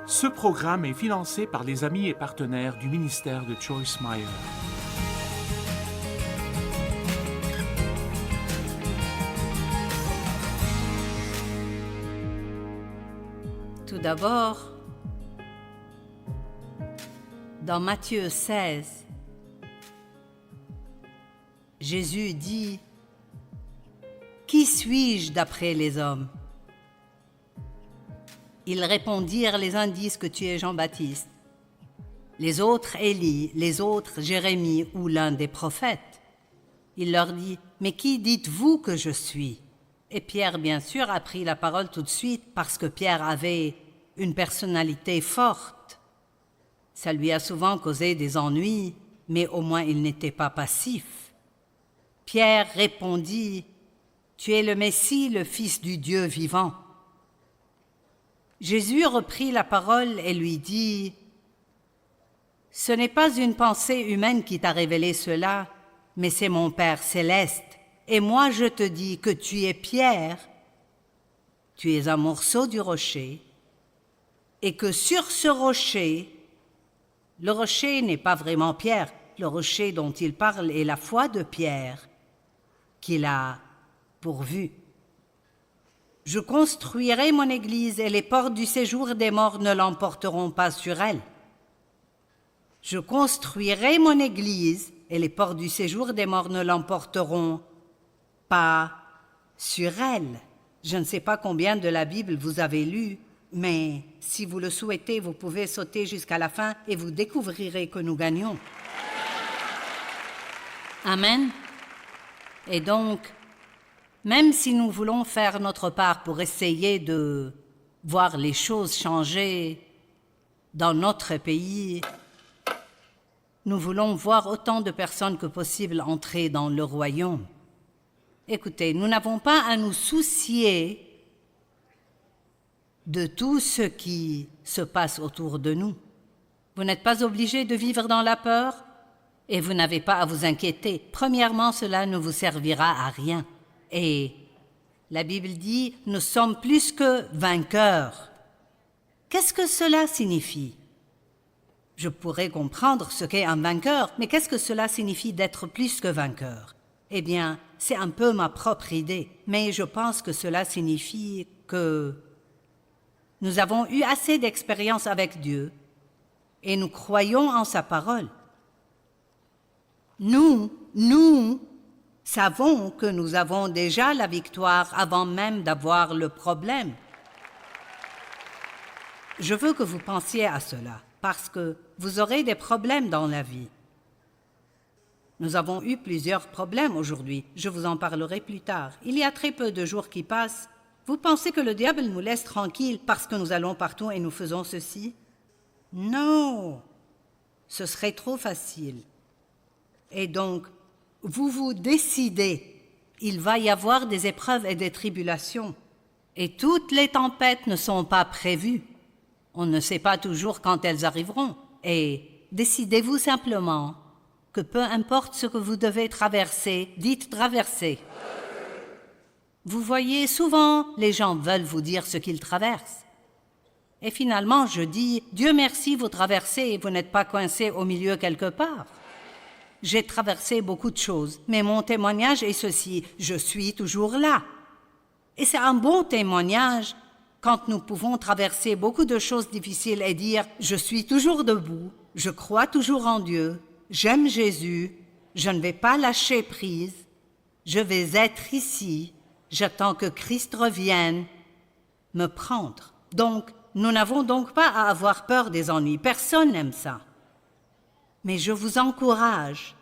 Ce programme est financé par les amis et partenaires du ministère de Joyce Meyer. Tout d'abord, dans Matthieu 16, Jésus dit « Qui suis-je d'après les hommes ?» Ils répondirent, les uns disent que tu es Jean-Baptiste, les autres Élie, les autres Jérémie ou l'un des prophètes. Il leur dit « Mais qui dites-vous que je suis ?» Et Pierre, bien sûr, a pris la parole tout de suite parce que Pierre avait une personnalité forte. Ça lui a souvent causé des ennuis, mais au moins il n'était pas passif. Pierre répondit « Tu es le Messie, le Fils du Dieu vivant. » Jésus reprit la parole et lui dit « Ce n'est pas une pensée humaine qui t'a révélé cela, mais c'est mon Père céleste. Et moi je te dis que tu es Pierre, tu es un morceau du rocher, et que sur ce rocher, le rocher n'est pas vraiment Pierre, le rocher dont il parle est la foi de Pierre, qu'il a pourvu. Je construirai mon église et les portes du séjour des morts ne l'emporteront pas sur elle. Je construirai mon église et les portes du séjour des morts ne l'emporteront pas sur elle. Je ne sais pas combien de la Bible vous avez lu, mais si vous le souhaitez, vous pouvez sauter jusqu'à la fin et vous découvrirez que nous gagnons. Amen. Et donc, même si nous voulons faire notre part pour essayer de voir les choses changer dans notre pays, nous voulons voir autant de personnes que possible entrer dans le royaume. Écoutez, nous n'avons pas à nous soucier de tout ce qui se passe autour de nous. Vous n'êtes pas obligés de vivre dans la peur et vous n'avez pas à vous inquiéter. Premièrement, cela ne vous servira à rien. Et la Bible dit, nous sommes plus que vainqueurs. Qu'est-ce que cela signifie? Je pourrais comprendre ce qu'est un vainqueur, mais qu'est-ce que cela signifie d'être plus que vainqueur? Eh bien, c'est un peu ma propre idée, mais je pense que cela signifie que nous avons eu assez d'expérience avec Dieu et nous croyons en sa parole. Nous savons que nous avons déjà la victoire avant même d'avoir le problème. Je veux que vous pensiez à cela, parce que vous aurez des problèmes dans la vie. Nous avons eu plusieurs problèmes aujourd'hui. Je vous en parlerai plus tard. Il y a très peu de jours qui passent. Vous pensez que le diable nous laisse tranquilles parce que nous allons partout et nous faisons ceci? Non, ce serait trop facile. Et donc, vous vous décidez. Il va y avoir des épreuves et des tribulations. Et toutes les tempêtes ne sont pas prévues. On ne sait pas toujours quand elles arriveront. Et décidez-vous simplement que peu importe ce que vous devez traverser, dites traverser. Vous voyez, souvent, les gens veulent vous dire ce qu'ils traversent. Et finalement, je dis, Dieu merci, vous traversez et vous n'êtes pas coincé au milieu quelque part. J'ai traversé beaucoup de choses, mais mon témoignage est ceci, je suis toujours là. Et c'est un bon témoignage quand nous pouvons traverser beaucoup de choses difficiles et dire, je suis toujours debout, je crois toujours en Dieu, j'aime Jésus, je ne vais pas lâcher prise, je vais être ici, j'attends que Christ revienne me prendre. Donc, nous n'avons donc pas à avoir peur des ennuis, personne n'aime ça. Mais je vous encourage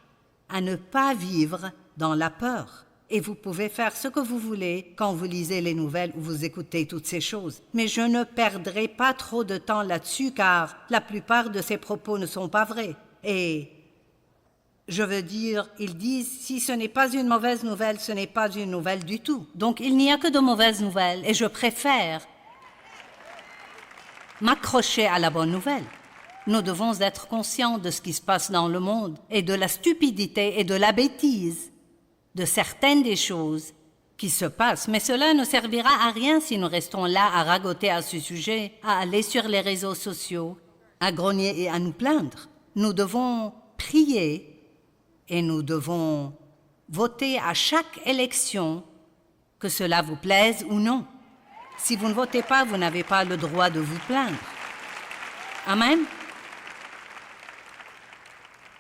à ne pas vivre dans la peur. Et vous pouvez faire ce que vous voulez quand vous lisez les nouvelles ou vous écoutez toutes ces choses. Mais je ne perdrai pas trop de temps là-dessus car la plupart de ces propos ne sont pas vrais. Et je veux dire, ils disent, si ce n'est pas une mauvaise nouvelle, ce n'est pas une nouvelle du tout. Donc il n'y a que de mauvaises nouvelles et je préfère m'accrocher à la bonne nouvelle. Nous devons être conscients de ce qui se passe dans le monde et de la stupidité et de la bêtise de certaines des choses qui se passe, mais cela ne servira à rien si nous restons là à ragoter à ce sujet, à aller sur les réseaux sociaux, à grogner et à nous plaindre. Nous devons prier et nous devons voter à chaque élection, que cela vous plaise ou non. Si vous ne votez pas, vous n'avez pas le droit de vous plaindre. Amen.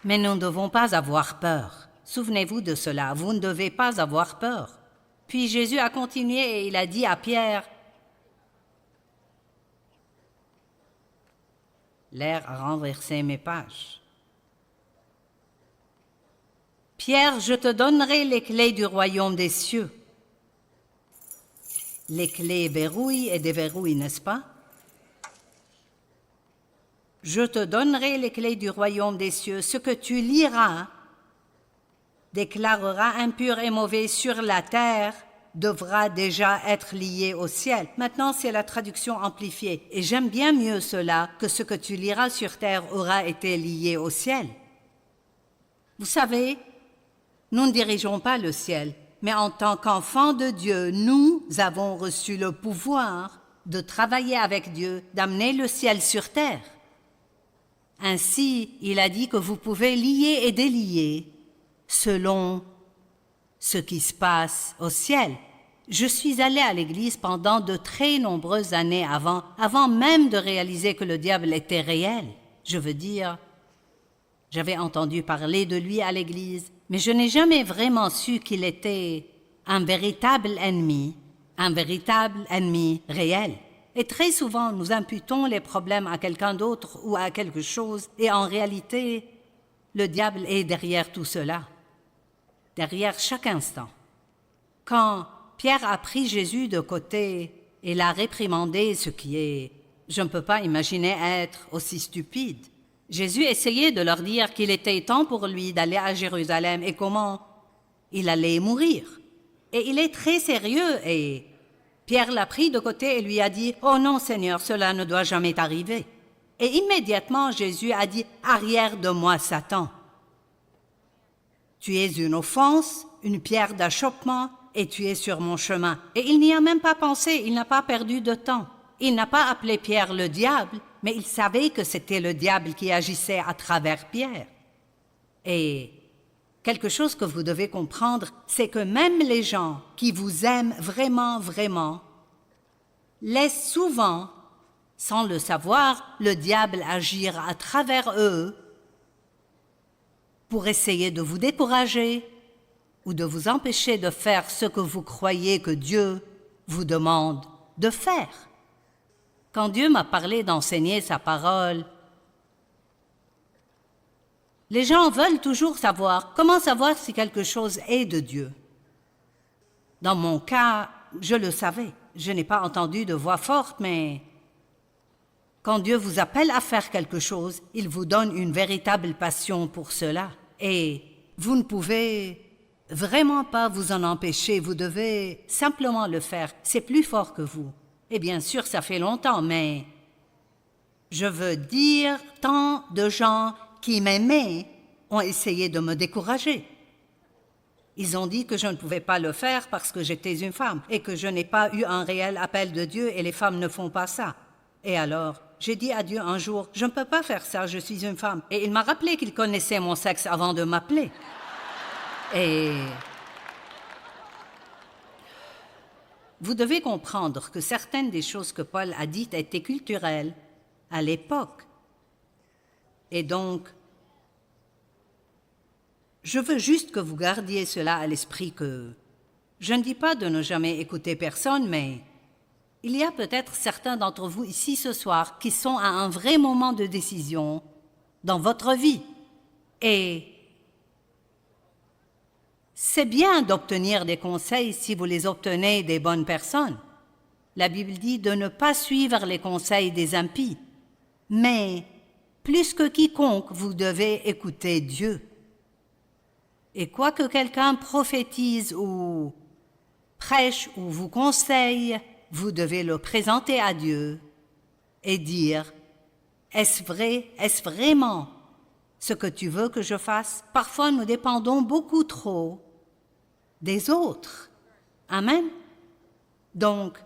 Mais nous ne devons pas avoir peur. Souvenez-vous de cela, vous ne devez pas avoir peur. Puis Jésus a continué et il a dit à Pierre, l'air a renversé mes pages. Pierre, je te donnerai les clés du royaume des cieux. Les clés verrouillent et déverrouillent, n'est-ce pas? Je te donnerai les clés du royaume des cieux. Ce que tu liras déclarera impur et mauvais sur la terre, devra déjà être lié au ciel. Maintenant, c'est la traduction amplifiée. Et j'aime bien mieux cela que ce que tu liras sur terre aura été lié au ciel. Vous savez, nous ne dirigeons pas le ciel, mais en tant qu'enfants de Dieu, nous avons reçu le pouvoir de travailler avec Dieu, d'amener le ciel sur terre. Ainsi, il a dit que vous pouvez lier et délier selon ce qui se passe au ciel. Je suis allée à l'église pendant de très nombreuses années avant même de réaliser que le diable était réel. Je veux dire, j'avais entendu parler de lui à l'église, mais je n'ai jamais vraiment su qu'il était un véritable ennemi réel. Et très souvent, nous imputons les problèmes à quelqu'un d'autre ou à quelque chose, et en réalité, le diable est derrière tout cela, derrière chaque instant. Quand Pierre a pris Jésus de côté et l'a réprimandé, ce qui est, je ne peux pas imaginer être aussi stupide. Jésus essayait de leur dire qu'il était temps pour lui d'aller à Jérusalem et comment il allait mourir. Et il est très sérieux et Pierre l'a pris de côté et lui a dit « Oh non, Seigneur, cela ne doit jamais t'arriver. » Et immédiatement, Jésus a dit « Arrière de moi, Satan. Tu es une offense, une pierre d'achoppement, et tu es sur mon chemin. » Et il n'y a même pas pensé, il n'a pas perdu de temps. Il n'a pas appelé Pierre le diable, mais il savait que c'était le diable qui agissait à travers Pierre. Et quelque chose que vous devez comprendre, c'est que même les gens qui vous aiment vraiment, vraiment, laissent souvent, sans le savoir, le diable agir à travers eux pour essayer de vous décourager ou de vous empêcher de faire ce que vous croyez que Dieu vous demande de faire. Quand Dieu m'a parlé d'enseigner sa parole, les gens veulent toujours savoir comment savoir si quelque chose est de Dieu. Dans mon cas, je le savais. Je n'ai pas entendu de voix forte, mais quand Dieu vous appelle à faire quelque chose, il vous donne une véritable passion pour cela. Et vous ne pouvez vraiment pas vous en empêcher, vous devez simplement le faire. C'est plus fort que vous. Et bien sûr, ça fait longtemps, mais je veux dire, tant de gens qui m'aimaient ont essayé de me décourager. Ils ont dit que je ne pouvais pas le faire parce que j'étais une femme et que je n'ai pas eu un réel appel de Dieu et les femmes ne font pas ça. Et alors, j'ai dit à Dieu un jour, je ne peux pas faire ça, je suis une femme. Et il m'a rappelé qu'il connaissait mon sexe avant de m'appeler. Et vous devez comprendre que certaines des choses que Paul a dites étaient culturelles à l'époque. Et donc, je veux juste que vous gardiez cela à l'esprit que je ne dis pas de ne jamais écouter personne, mais il y a peut-être certains d'entre vous ici ce soir qui sont à un vrai moment de décision dans votre vie. Et c'est bien d'obtenir des conseils si vous les obtenez des bonnes personnes. La Bible dit de ne pas suivre les conseils des impies. Mais plus que quiconque, vous devez écouter Dieu. Et quoi que quelqu'un prophétise ou prêche ou vous conseille, vous devez le présenter à Dieu et dire « Est-ce vrai? Est-ce vraiment ce que tu veux que je fasse ?» Parfois, nous dépendons beaucoup trop des autres Amen. Donc,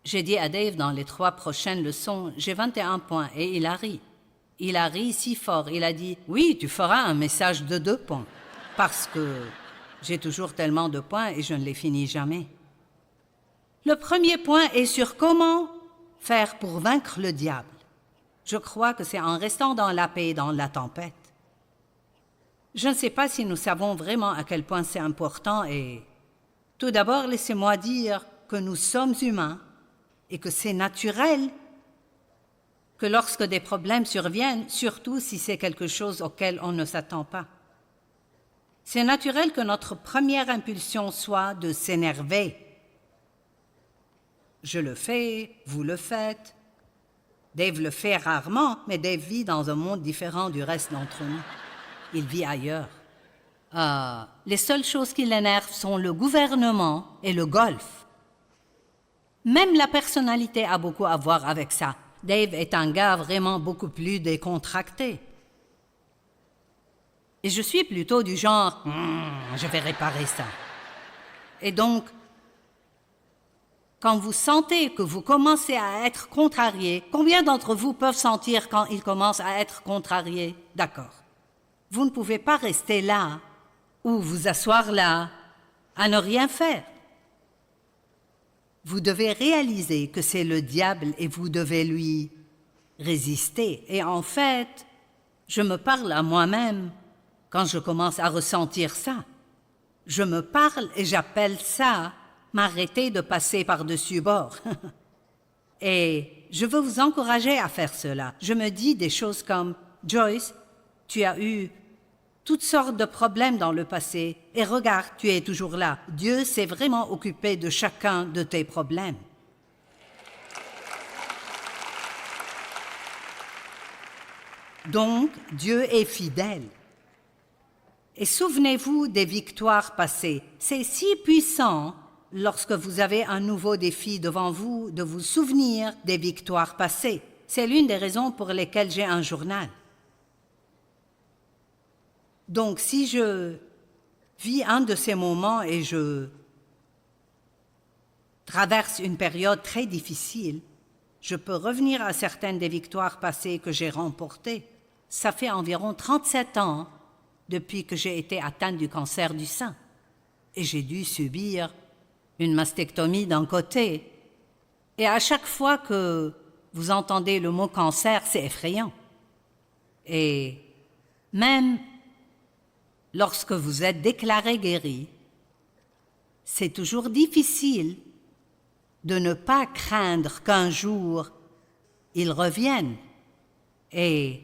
j'ai dit à Dave dans les 3 prochaines leçons, j'ai 21 points et il a ri. Il a ri si fort, il a dit « Oui, tu feras un message de 2 points. » Parce que j'ai toujours tellement de points et je ne les finis jamais. Le premier point est sur comment faire pour vaincre le diable. Je crois que c'est en restant dans la paix et dans la tempête. Je ne sais pas si nous savons vraiment à quel point c'est important et tout d'abord, laissez-moi dire que nous sommes humains et que c'est naturel que lorsque des problèmes surviennent, surtout si c'est quelque chose auquel on ne s'attend pas, c'est naturel que notre première impulsion soit de s'énerver. Je le fais, vous le faites. Dave le fait rarement, mais Dave vit dans un monde différent du reste d'entre nous. Il vit ailleurs. Les seules choses qui l'énervent sont le gouvernement et le golf. Même la personnalité a beaucoup à voir avec ça. Dave est un gars vraiment beaucoup plus décontracté. Et je suis plutôt du genre « je vais réparer ça ». Et donc, quand vous sentez que vous commencez à être contrarié, combien d'entre vous peuvent sentir quand ils commencent à être contrariés? D'accord. Vous ne pouvez pas rester là ou vous asseoir là à ne rien faire. Vous devez réaliser que c'est le diable et vous devez lui résister. Et en fait, je me parle à moi-même quand je commence à ressentir ça. Je me parle et j'appelle ça m'arrêter de passer par-dessus bord. Et je veux vous encourager à faire cela. Je me dis des choses comme « Joyce, tu as eu toutes sortes de problèmes dans le passé et regarde, tu es toujours là. Dieu s'est vraiment occupé de chacun de tes problèmes. » Donc, Dieu est fidèle. Et souvenez-vous des victoires passées. C'est si puissant, lorsque vous avez un nouveau défi devant vous, de vous souvenir des victoires passées. C'est l'une des raisons pour lesquelles j'ai un journal. Donc, si je vis un de ces moments et je traverse une période très difficile, je peux revenir à certaines des victoires passées que j'ai remportées. Ça fait environ 37 ans depuis que j'ai été atteinte du cancer du sein. Et j'ai dû subir une mastectomie d'un côté. Et à chaque fois que vous entendez le mot cancer, c'est effrayant. Et même lorsque vous êtes déclaré guéri, c'est toujours difficile de ne pas craindre qu'un jour il revienne. Mais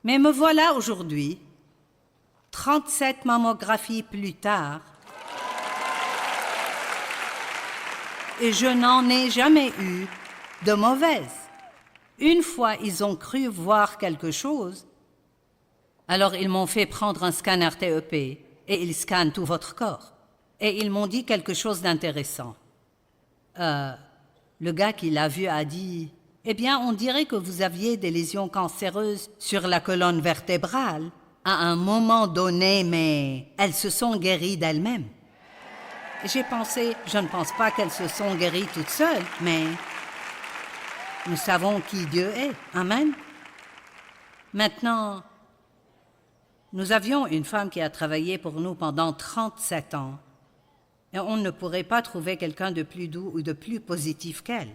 me voilà aujourd'hui, 37 mammographies plus tard, et je n'en ai jamais eu de mauvaise. Une fois, ils ont cru voir quelque chose, alors ils m'ont fait prendre un scanner TEP et ils scannent tout votre corps. Et ils m'ont dit quelque chose d'intéressant. Le gars qui l'a vu a dit « Eh bien, on dirait que vous aviez des lésions cancéreuses sur la colonne vertébrale à un moment donné, mais elles se sont guéries d'elles-mêmes. » J'ai pensé, je ne pense pas qu'elles se sont guéries toutes seules, mais nous savons qui Dieu est. Amen. Maintenant, nous avions une femme qui a travaillé pour nous pendant 37 ans et on ne pourrait pas trouver quelqu'un de plus doux ou de plus positif qu'elle.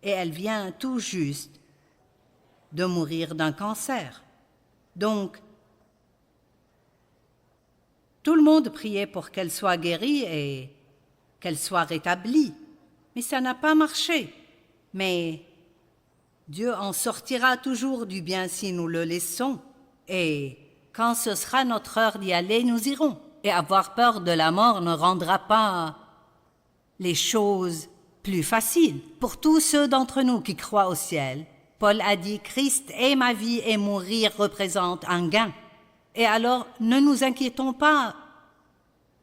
Et elle vient tout juste de mourir d'un cancer. Donc, tout le monde priait pour qu'elle soit guérie et qu'elle soit rétablie. Mais ça n'a pas marché. Mais Dieu en sortira toujours du bien si nous le laissons. Et quand ce sera notre heure d'y aller, nous irons. Et avoir peur de la mort ne rendra pas les choses plus faciles. Pour tous ceux d'entre nous qui croient au ciel, Paul a dit « Christ est ma vie et mourir représente un gain ». Et alors, ne nous inquiétons pas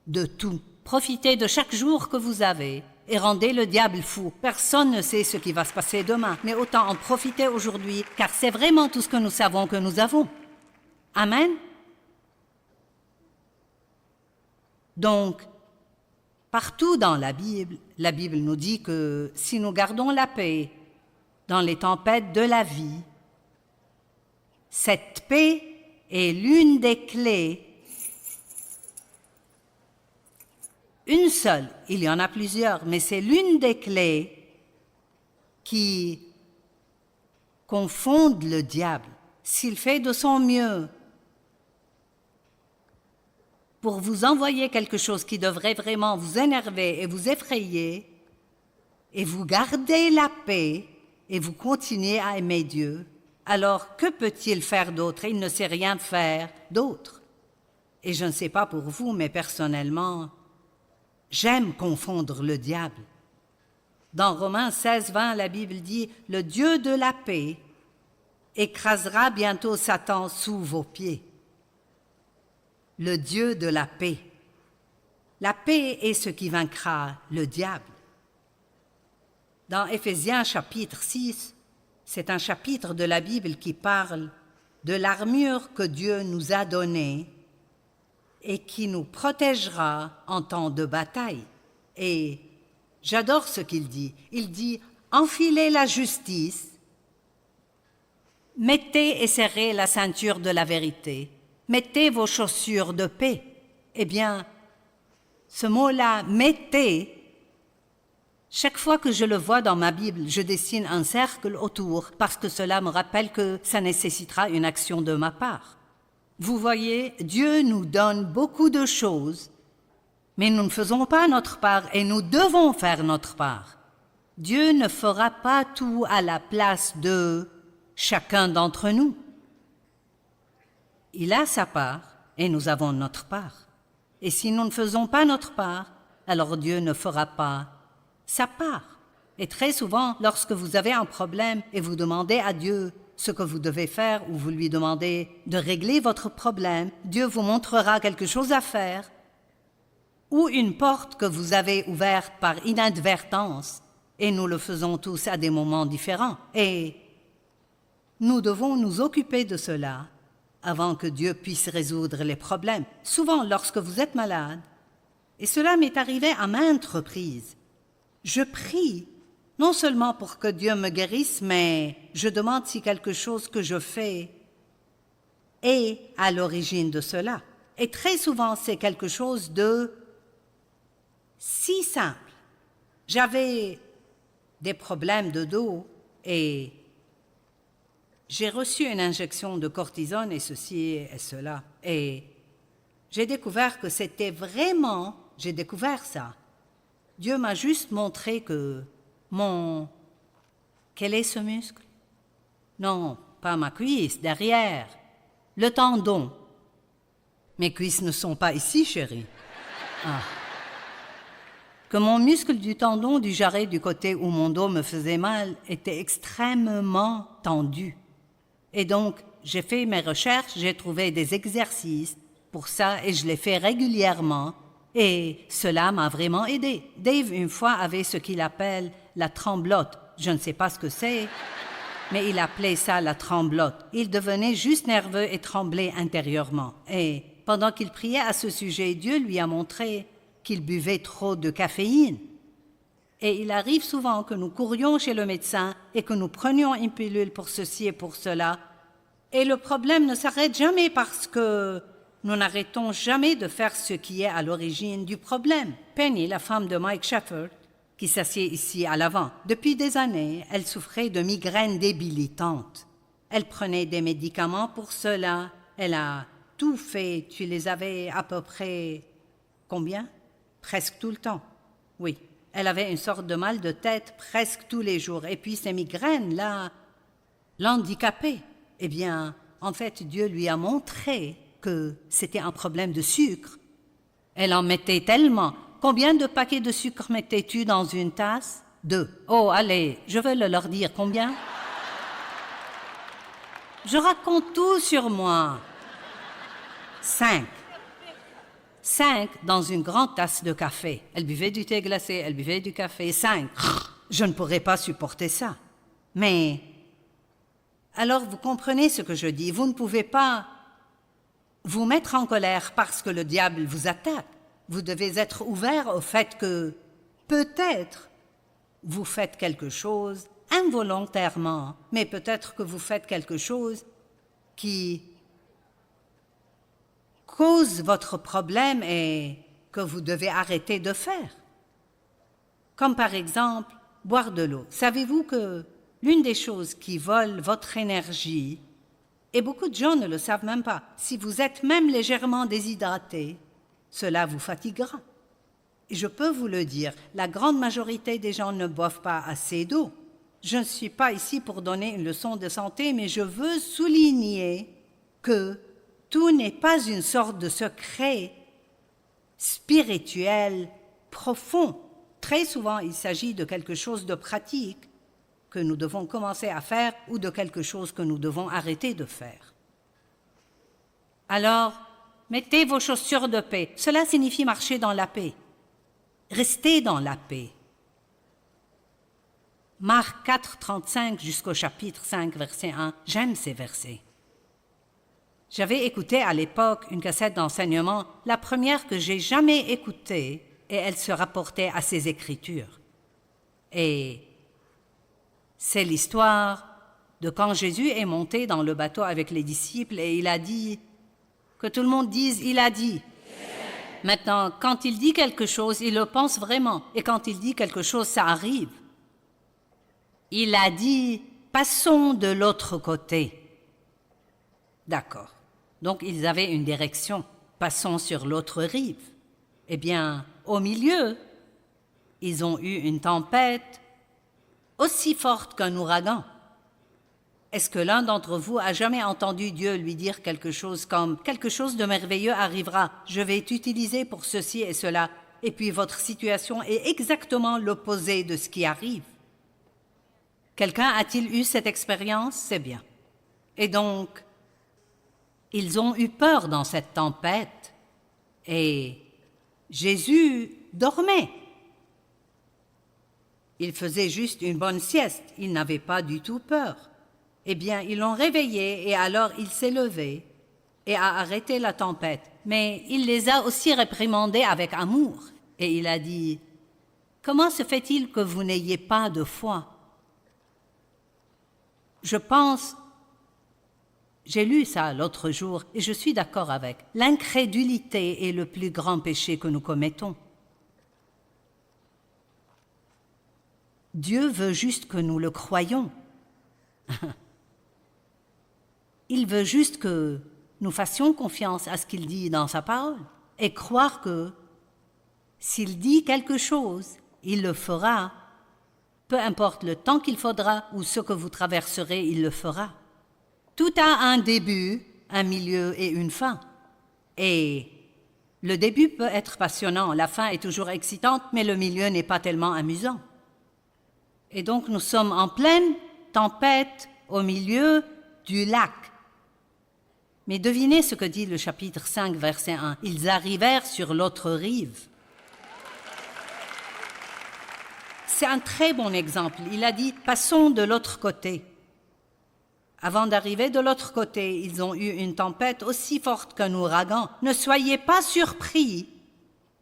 de tout. Profitez de chaque jour que vous avez et rendez le diable fou. Personne ne sait ce qui va se passer demain, mais autant en profiter aujourd'hui, car c'est vraiment tout ce que nous savons que nous avons. Amen. Donc, partout dans la Bible nous dit que si nous gardons la paix dans les tempêtes de la vie, cette paix est l'une des clés, une seule, il y en a plusieurs, mais c'est l'une des clés qui confondent le diable. S'il fait de son mieux pour vous envoyer quelque chose qui devrait vraiment vous énerver et vous effrayer, et vous gardez la paix et vous continuez à aimer Dieu, alors que peut-il faire d'autre? Il ne sait rien faire d'autre. Et je ne sais pas pour vous, mais personnellement, j'aime confondre le diable. Dans Romains 16, 20, la Bible dit « Le Dieu de la paix écrasera bientôt Satan sous vos pieds. » Le Dieu de la paix. La paix est ce qui vaincra le diable. Dans Éphésiens chapitre 6, c'est un chapitre de la Bible qui parle de l'armure que Dieu nous a donnée et qui nous protégera en temps de bataille. Et j'adore ce qu'il dit. Il dit « Enfilez la justice, mettez et serrez la ceinture de la vérité, mettez vos chaussures de paix. » Eh bien, ce mot-là « mettez », chaque fois que je le vois dans ma Bible, je dessine un cercle autour parce que cela me rappelle que ça nécessitera une action de ma part. Vous voyez, Dieu nous donne beaucoup de choses, mais nous ne faisons pas notre part et nous devons faire notre part. Dieu ne fera pas tout à la place de chacun d'entre nous. Il a sa part et nous avons notre part. Et si nous ne faisons pas notre part, alors Dieu ne fera pas sa part. Et très souvent, lorsque vous avez un problème et vous demandez à Dieu ce que vous devez faire ou vous lui demandez de régler votre problème, Dieu vous montrera quelque chose à faire ou une porte que vous avez ouverte par inadvertance. Et nous le faisons tous à des moments différents. Et nous devons nous occuper de cela avant que Dieu puisse résoudre les problèmes. Souvent, lorsque vous êtes malade, et cela m'est arrivé à maintes reprises, je prie non seulement pour que Dieu me guérisse, mais je demande si quelque chose que je fais est à l'origine de cela. Et très souvent, c'est quelque chose de si simple. J'avais des problèmes de dos et j'ai reçu une injection de cortisone et ceci et cela. Et j'ai découvert que c'était vraiment, j'ai découvert ça. Dieu m'a juste montré que quel est ce muscle? Non, pas ma cuisse, derrière, le tendon. Mes cuisses ne sont pas ici, chérie. Ah. Que mon muscle du tendon du jarret du côté où mon dos me faisait mal était extrêmement tendu. Et donc, j'ai fait mes recherches, j'ai trouvé des exercices pour ça et je les fais régulièrement. Et cela m'a vraiment aidé. Dave, une fois, avait ce qu'il appelle la tremblote. Je ne sais pas ce que c'est, mais il appelait ça la tremblote. Il devenait juste nerveux et tremblait intérieurement. Et pendant qu'il priait à ce sujet, Dieu lui a montré qu'il buvait trop de caféine. Et il arrive souvent que nous courions chez le médecin et que nous prenions une pilule pour ceci et pour cela. Et le problème ne s'arrête jamais parce que nous n'arrêtons jamais de faire ce qui est à l'origine du problème. Penny, la femme de Mike Shepherd, qui s'assied ici à l'avant, depuis des années, elle souffrait de migraines débilitantes. Elle prenait des médicaments pour cela. Elle a tout fait. Tu les avais à peu près combien? Presque tout le temps. Oui, elle avait une sorte de mal de tête presque tous les jours. Et puis ces migraines-là l'handicapaient. Eh bien, en fait, Dieu lui a montré que c'était un problème de sucre. Elle en mettait tellement. Combien de paquets de sucre mettais-tu dans une tasse? 2. Oh, allez, je vais leur dire combien. Je raconte tout sur moi. 5. 5 dans une grande tasse de café. Elle buvait du thé glacé, elle buvait du café. 5. Je ne pourrais pas supporter ça. Mais, alors vous comprenez ce que je dis. Vous ne pouvez pas vous mettre en colère parce que le diable vous attaque. Vous devez être ouvert au fait que, peut-être, vous faites quelque chose involontairement, mais peut-être que vous faites quelque chose qui cause votre problème et que vous devez arrêter de faire. Comme par exemple, boire de l'eau. Savez-vous que l'une des choses qui vole votre énergie, et beaucoup de gens ne le savent même pas, si vous êtes même légèrement déshydraté, cela vous fatiguera. Et je peux vous le dire, la grande majorité des gens ne boivent pas assez d'eau. Je ne suis pas ici pour donner une leçon de santé, mais je veux souligner que tout n'est pas une sorte de secret spirituel profond. Très souvent, il s'agit de quelque chose de pratique que nous devons commencer à faire ou de quelque chose que nous devons arrêter de faire. Alors, mettez vos chaussures de paix. Cela signifie marcher dans la paix. Restez dans la paix. Marc 4, 35 jusqu'au chapitre 5, verset 1. J'aime ces versets. J'avais écouté à l'époque une cassette d'enseignement, la première que j'ai jamais écoutée, et elle se rapportait à ces Écritures. Et c'est l'histoire de quand Jésus est monté dans le bateau avec les disciples et il a dit, que tout le monde dise « il a dit ». Maintenant, quand il dit quelque chose, il le pense vraiment. Et quand il dit quelque chose, ça arrive. Il a dit « passons de l'autre côté ». D'accord. Donc, ils avaient une direction. Passons sur l'autre rive. Eh bien, au milieu, ils ont eu une tempête aussi forte qu'un ouragan. Est-ce que l'un d'entre vous a jamais entendu Dieu lui dire quelque chose comme « quelque chose de merveilleux arrivera, je vais t'utiliser pour ceci et cela » et puis votre situation est exactement l'opposé de ce qui arrive? Quelqu'un a-t-il eu cette expérience? C'est bien. Et donc, ils ont eu peur dans cette tempête et Jésus dormait. Il faisait juste une bonne sieste, il n'avait pas du tout peur. Eh bien, ils l'ont réveillé et alors il s'est levé et a arrêté la tempête. Mais il les a aussi réprimandés avec amour. Et il a dit, « Comment se fait-il que vous n'ayez pas de foi ?» Je pense, j'ai lu ça l'autre jour et je suis d'accord avec, l'incrédulité est le plus grand péché que nous commettons. Dieu veut juste que nous le croyions. Il veut juste que nous fassions confiance à ce qu'il dit dans sa parole et croire que s'il dit quelque chose, il le fera. Peu importe le temps qu'il faudra ou ce que vous traverserez, il le fera. Tout a un début, un milieu et une fin. Et le début peut être passionnant, la fin est toujours excitante, mais le milieu n'est pas tellement amusant. Et donc nous sommes en pleine tempête au milieu du lac. Mais devinez ce que dit le chapitre 5, verset 1. Ils arrivèrent sur l'autre rive. C'est un très bon exemple. Il a dit « passons de l'autre côté ». Avant d'arriver de l'autre côté, ils ont eu une tempête aussi forte qu'un ouragan. Ne soyez pas surpris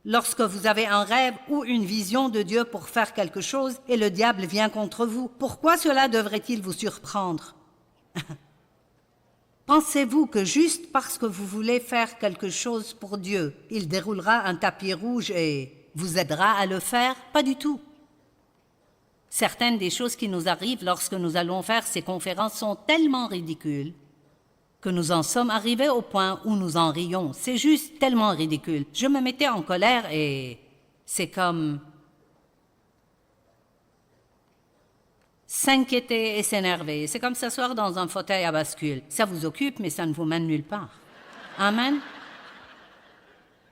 lorsque vous avez un rêve ou une vision de Dieu pour faire quelque chose et le diable vient contre vous. Pourquoi cela devrait-il vous surprendre? Pensez-vous que juste parce que vous voulez faire quelque chose pour Dieu, il déroulera un tapis rouge et vous aidera à le faire? Pas du tout. Certaines des choses qui nous arrivent lorsque nous allons faire ces conférences sont tellement ridicules que nous en sommes arrivés au point où nous en rions. C'est juste tellement ridicule. Je me mettais en colère et c'est comme s'inquiéter et s'énerver. C'est comme s'asseoir dans un fauteuil à bascule. Ça vous occupe, mais ça ne vous mène nulle part. Amen.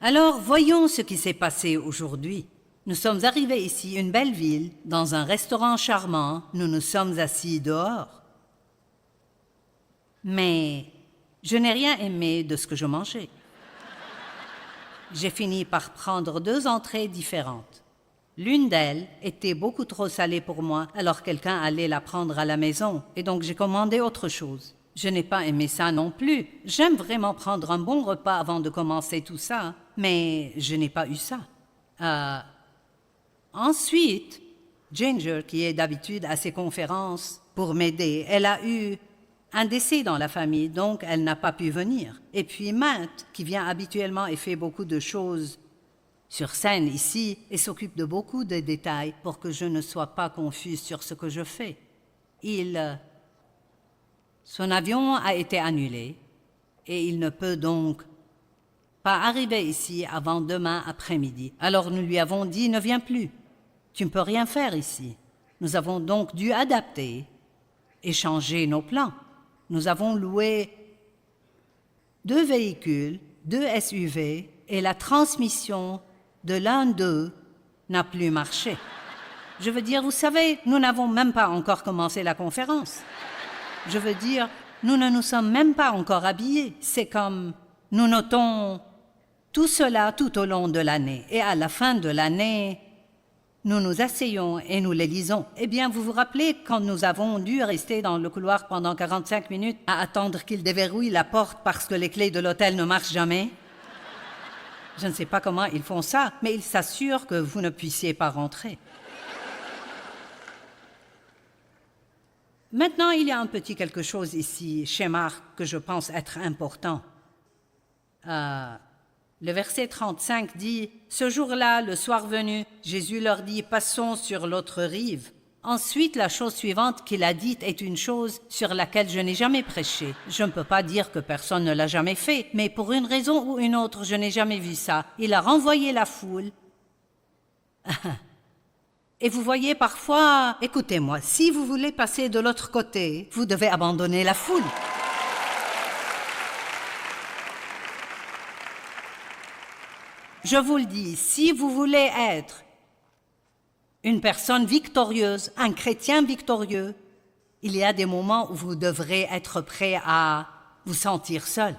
Alors, voyons ce qui s'est passé aujourd'hui. Nous sommes arrivés ici, une belle ville, dans un restaurant charmant. Nous nous sommes assis dehors. Mais je n'ai rien aimé de ce que je mangeais. J'ai fini par prendre 2 entrées différentes. L'une d'elles était beaucoup trop salée pour moi, alors quelqu'un allait la prendre à la maison, et donc j'ai commandé autre chose. Je n'ai pas aimé ça non plus. J'aime vraiment prendre un bon repas avant de commencer tout ça, mais je n'ai pas eu ça. Ensuite, Ginger, qui est d'habitude à ces conférences pour m'aider, elle a eu un décès dans la famille, donc elle n'a pas pu venir. Et puis Matt, qui vient habituellement et fait beaucoup de choses sur scène ici et s'occupe de beaucoup de détails pour que je ne sois pas confuse sur ce que je fais. Son avion a été annulé et il ne peut donc pas arriver ici avant demain après-midi. Alors nous lui avons dit « Ne viens plus, tu ne peux rien faire ici ». Nous avons donc dû adapter et changer nos plans. Nous avons loué 2 véhicules, 2 SUV et la transmission de l'un d'eux n'a plus marché. Je veux dire, vous savez, nous n'avons même pas encore commencé la conférence. Je veux dire, nous ne nous sommes même pas encore habillés. C'est comme nous notons tout cela tout au long de l'année. Et à la fin de l'année, nous nous asseyons et nous les lisons. Eh bien, vous vous rappelez quand nous avons dû rester dans le couloir pendant 45 minutes à attendre qu'ils déverrouillent la porte parce que les clés de l'hôtel ne marchent jamais? Je ne sais pas comment ils font ça, mais ils s'assurent que vous ne puissiez pas rentrer. Maintenant, il y a un petit quelque chose ici, chez Marc, que je pense être important. Le verset 35 dit « Ce jour-là, le soir venu, Jésus leur dit « Passons sur l'autre rive ». Ensuite, la chose suivante qu'il a dite est une chose sur laquelle je n'ai jamais prêché. Je ne peux pas dire que personne ne l'a jamais fait, mais pour une raison ou une autre, je n'ai jamais vu ça. Il a renvoyé la foule. Et vous voyez parfois, écoutez-moi, si vous voulez passer de l'autre côté, vous devez abandonner la foule. Je vous le dis, si vous voulez être une personne victorieuse, un chrétien victorieux, il y a des moments où vous devrez être prêt à vous sentir seul.